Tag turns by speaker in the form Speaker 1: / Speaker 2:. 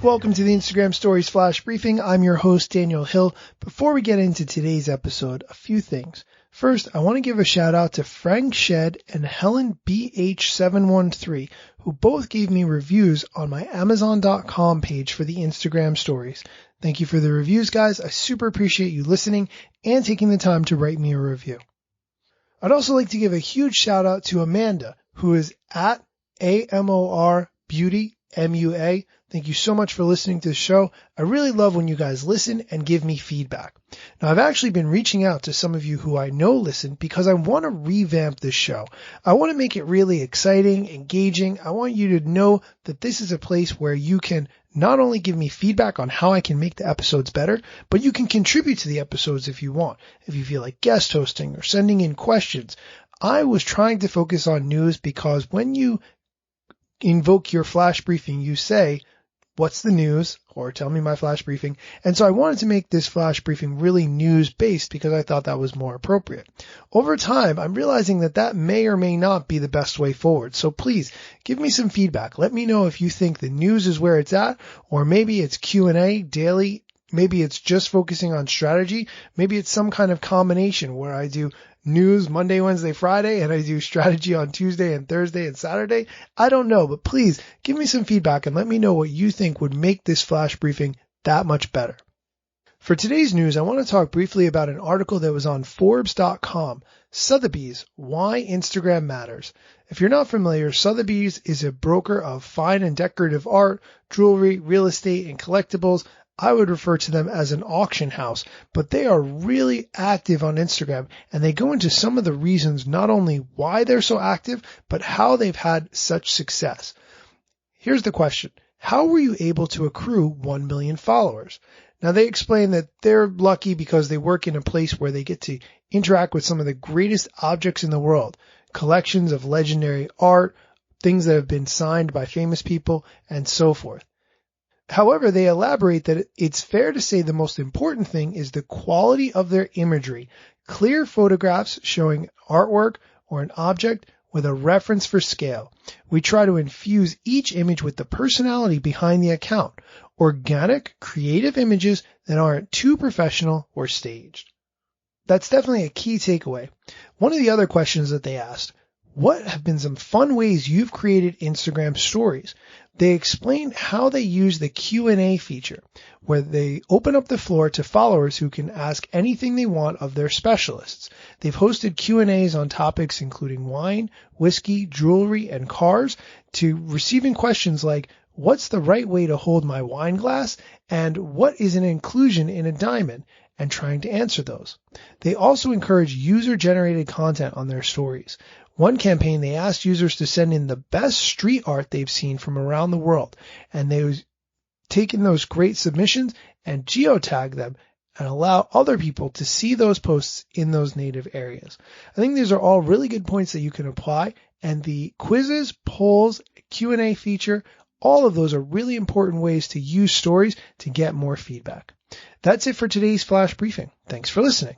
Speaker 1: Welcome to the Instagram Stories Flash Briefing. I'm your host, Daniel Hill. Before we get into today's episode, a few things. First, I want to give a shout out to Frank Shed and Helen BH713, who both gave me reviews on my Amazon.com page for the Instagram Stories. Thank you for the reviews, guys. I super appreciate you listening and taking the time to write me a review. I'd also like to give a huge shout out to Amanda, who is at AMOR Beauty MUA. Thank you so much for listening to the show. I really love when you guys listen and give me feedback. Now, I've actually been reaching out to some of you who I know listen because I want to revamp this show. I want to make it really exciting, engaging. I want you to know that this is a place where you can not only give me feedback on how I can make the episodes better, but you can contribute to the episodes if you want. If you feel like guest hosting or sending in questions. I was trying to focus on news because when you invoke your flash briefing, you say, what's the news? Or tell me my flash briefing. And so I wanted to make this flash briefing really news based because I thought that was more appropriate. Over time, I'm realizing that may or may not be the best way forward. So please give me some feedback. Let me know if you think the news is where it's at, or maybe it's Q&A daily. Maybe it's just focusing on strategy. Maybe it's some kind of combination where I do news Monday, Wednesday, Friday, and I do strategy on Tuesday and Thursday and Saturday. I don't know, but please give me some feedback and let me know what you think would make this flash briefing that much better. For today's news, I want to talk briefly about an article that was on Forbes.com, Sotheby's, Why Instagram Matters. If you're not familiar, Sotheby's is a broker of fine and decorative art, jewelry, real estate, and collectibles. I would refer to them as an auction house, but they are really active on Instagram, and they go into some of the reasons not only why they're so active, but how they've had such success. Here's the question. How were you able to accrue 1 million followers? Now, they explain that they're lucky because they work in a place where they get to interact with some of the greatest objects in the world, collections of legendary art, things that have been signed by famous people, and so forth. However, they elaborate that it's fair to say the most important thing is the quality of their imagery. Clear photographs showing artwork or an object with a reference for scale. We try to infuse each image with the personality behind the account. Organic, creative images that aren't too professional or staged. That's definitely a key takeaway. One of the other questions that they asked, what have been some fun ways you've created Instagram stories? They explain how they use the Q&A feature, where they open up the floor to followers who can ask anything they want of their specialists. They've hosted Q&As on topics including wine, whiskey, jewelry, and cars, to receiving questions like, what's the right way to hold my wine glass? And what is an inclusion in a diamond? And trying to answer those. They also encourage user-generated content on their stories. One campaign, they asked users to send in the best street art they've seen from around the world, and they've taken those great submissions and geotag them and allow other people to see those posts in those native areas. I think these are all really good points that you can apply, and the quizzes, polls, Q&A feature, all of those are really important ways to use stories to get more feedback. That's it for today's flash briefing. Thanks for listening.